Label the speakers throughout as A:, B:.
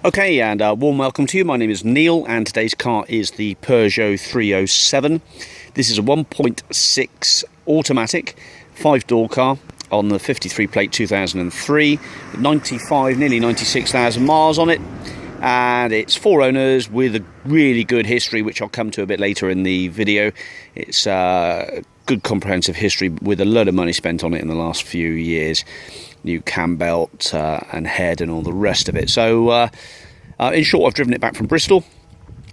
A: Okay, and warm welcome to you. My name is Neil, and today's car is the Peugeot 307. This is a 1.6 automatic 5-door car on the 53 plate 2003, 95, nearly 96,000 miles on it, and it's 4 owners with a really good history, which I'll come to a bit later in the video. It's good comprehensive history with a load of money spent on it in the last few years. New cam belt and head and all the rest of it. So in short, I've driven it back from Bristol.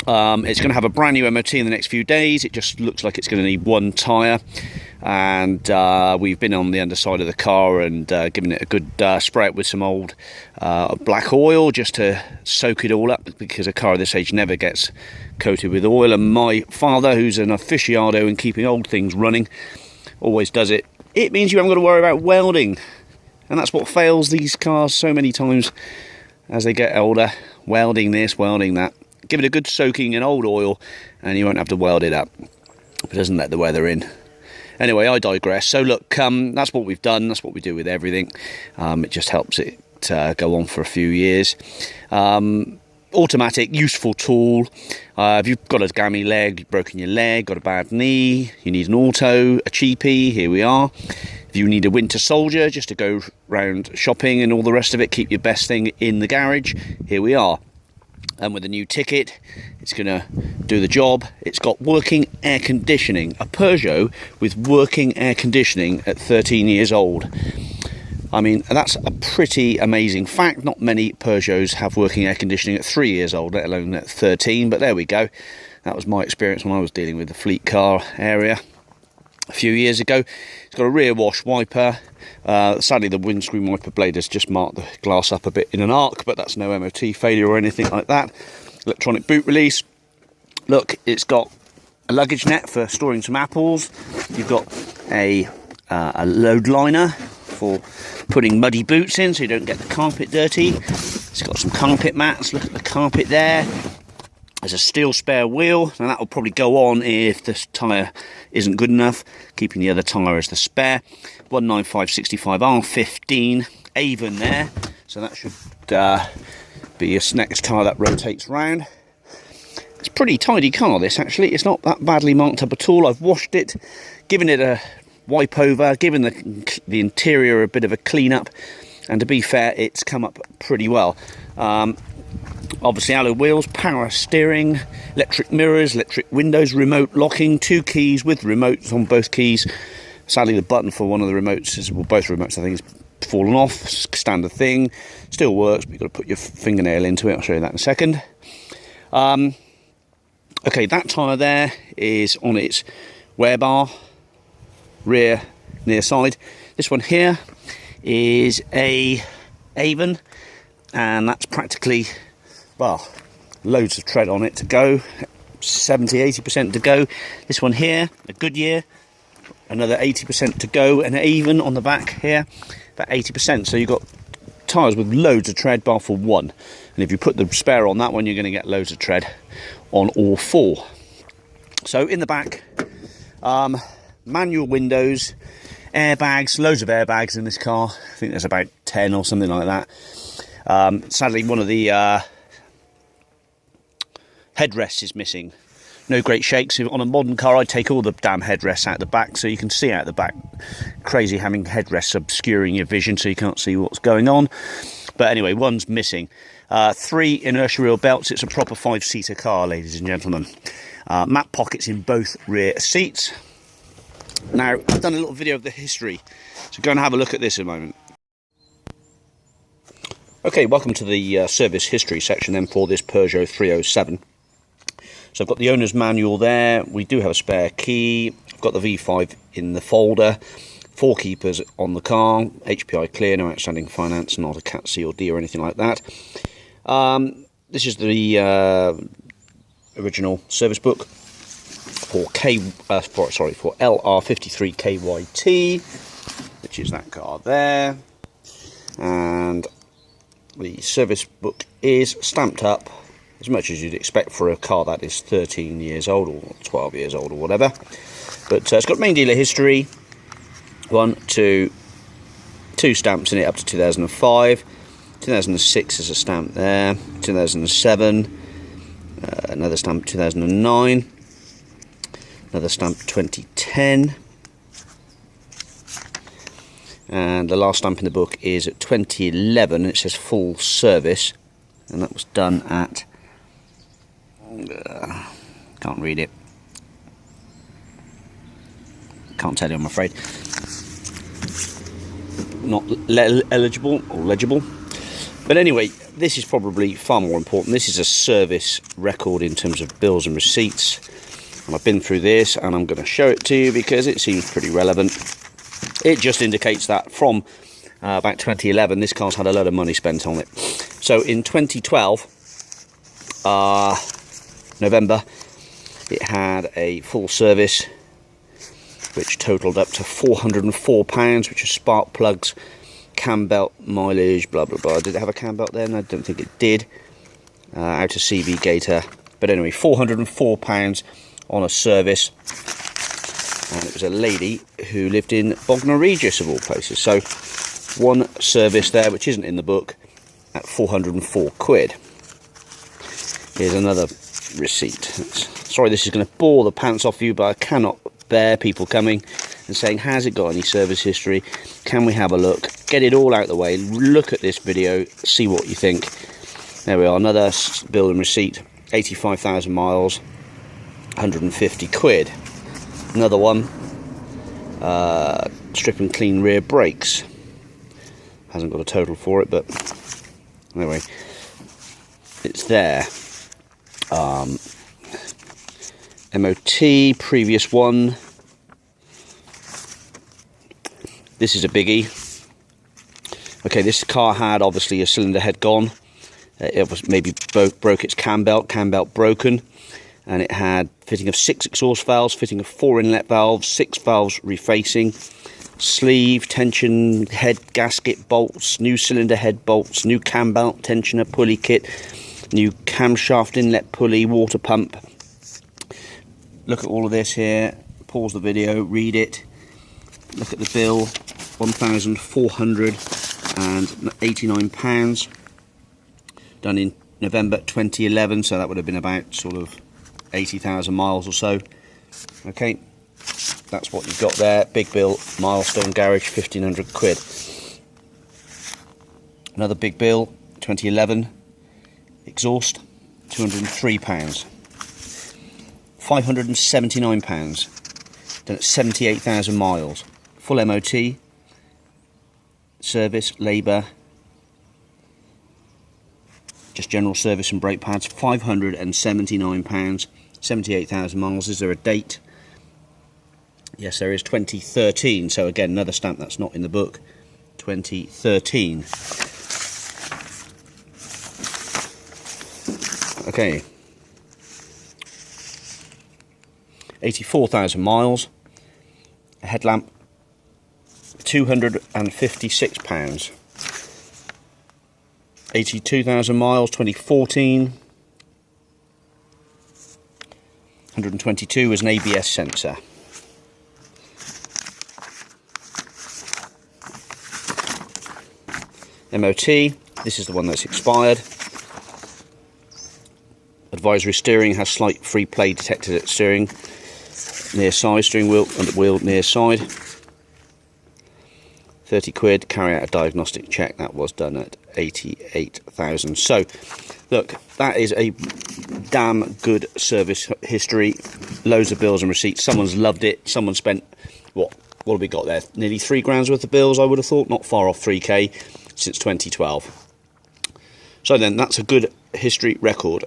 A: It's going to have a brand new MOT in the next few days. It just looks like it's going to need one tyre, and we've been on the underside of the car and given it a good spray up with some old black oil just to soak it all up, because a car of this age never gets coated with oil. And my father, who's an aficionado in keeping old things running, always does it. It means you haven't got to worry about welding. And that's what fails these cars so many times as they get older. Welding this, welding that. Give it a good soaking in old oil and you won't have to weld it up. It doesn't let the weather in. Anyway, I digress. So look, that's what we've done. That's what we do with everything. It just helps it go on for a few years. Automatic, useful tool. If you've got a gammy leg, you've broken your leg, got a bad knee, you need an auto, a cheapie, here we are. If you need a winter soldier just to go round shopping and all the rest of it, keep your best thing in the garage, here we are. And with a new ticket, it's going to do the job. It's got working air conditioning. A Peugeot with working air conditioning at 13 years old. I mean, that's a pretty amazing fact. Not many Peugeots have working air conditioning at 3 years old, let alone at 13. But there we go. That was my experience when I was dealing with the fleet car area a few years ago. It's got a rear wash wiper. Sadly, the windscreen wiper blade has just marked the glass up a bit in an arc, but that's no MOT failure or anything like that. Electronic boot release. Look, it's got a luggage net for storing some apples. You've got a load liner for putting muddy boots in so you don't get the carpet dirty. It's got some carpet mats. Look at the carpet there. There's a steel spare wheel, and that will probably go on if this tyre isn't good enough, keeping the other tyre as the spare. 195/65 R15 Avon there, so that should be a next tyre that rotates round. It's a pretty tidy car, this, actually. It's not that badly marked up at all. I've washed it, given it a wipe over, given the interior a bit of a clean up, and to be fair, it's come up pretty well. Obviously alloy wheels, power steering, electric mirrors, electric windows, remote locking, 2 keys with remotes on both keys. Sadly, the button for one of the remotes, well, both remotes I think, is fallen off. Standard thing, still works, but you've got to put your fingernail into it. I'll show you that in a second. Okay, that tyre there is on its wear bar, rear near side. This one here is a Avon, and that's practically, well, loads of tread on it to go, 70-80% to go. This one here, a Goodyear, another 80% to go, and even on the back here, about 80%. So you've got tyres with loads of tread, bar for one. And if you put the spare on that one, you're going to get loads of tread on all 4. So in the back, manual windows, airbags, loads of airbags in this car. I think there's about 10 or something like that. Sadly, one of the headrests is missing. No great shakes. On a modern car, I'd take all the damn headrests out the back so you can see out the back. Crazy having headrests obscuring your vision so you can't see what's going on. But anyway, one's missing. 3 inertia wheel belts. It's a proper 5-seater car, ladies and gentlemen. Map pockets in both rear seats. Now, I've done a little video of the history, so go and have a look at this in a moment. Okay, welcome to the service history section then for this Peugeot 307. So I've got the owner's manual there. We do have a spare key. I've got the V5 in the folder. 4 keepers on the car. HPI clear, no outstanding finance, not a CAT C or D or anything like that. This is the original service book for LR53 KYT, which is that car there. And the service book is stamped up as much as you'd expect for a car that is 13 years old or 12 years old or whatever. But it's got main dealer history, 1, 2, 2 stamps in it up to 2005. 2006 is a stamp there. 2007, another stamp 2009, another stamp 2010, and the last stamp in the book is 2011. It says full service, and that was done at can't read it, can't tell you, I'm afraid. Not eligible or legible. But anyway, this is probably far more important. This is a service record in terms of bills and receipts, and I've been through this and I'm going to show it to you because it seems pretty relevant. It just indicates that from about 2011 this car's had a lot of money spent on it. So in 2012 November, it had a full service which totalled up to £404, which is spark plugs, cam belt, mileage, blah blah blah. Did it have a cam belt then? I don't think it did. Out of CV Gator. But anyway, £404 on a service, and it was a lady who lived in Bognor Regis of all places. So one service there, which isn't in the book, at 404 quid. Here's another receipt. Sorry, this is going to bore the pants off you, but I cannot bear people coming and saying, has it got any service history, can we have a look, get it all out the way, look at this video, see what you think. There we are, another bill and receipt, 85,000 miles, 150 quid. Another one, strip and clean rear brakes, hasn't got a total for it, but anyway, it's there. MOT, previous one. This is a biggie. Okay, this car had obviously a cylinder head gone. It was maybe broke its cam belt broken, and it had fitting of 6 exhaust valves, fitting of 4 inlet valves, 6 valves refacing, sleeve, tension, head gasket bolts, new cylinder head bolts, new cam belt tensioner pulley kit, new camshaft inlet pulley, water pump. Look at all of this here, pause the video, read it, look at the bill, £1,489, done in November 2011, so that would have been about sort of 80,000 miles or so. Okay, that's what you've got there, big bill, Milestone Garage, 1,500 quid. Another big bill, 2011, exhaust, £203. £579, done at 78,000 miles. Full MOT, service, labour, just general service and brake pads, £579, 78,000 miles. Is there a date? Yes, there is, 2013. So again, another stamp that's not in the book, 2013. Okay. 84,000 miles, a headlamp, £256, 82,000 miles, 2014, 122 was an ABS sensor. MOT, this is the one that's expired. Advisory steering, has slight free play detected at steering. Near side, steering wheel and wheel near side. 30 quid, carry out a diagnostic check. That was done at 88,000. So, look, that is a damn good service history. Loads of bills and receipts. Someone's loved it. Someone spent, what have we got there? Nearly £3,000 worth of bills, I would have thought. Not far off 3k since 2012. So then, that's a good history record.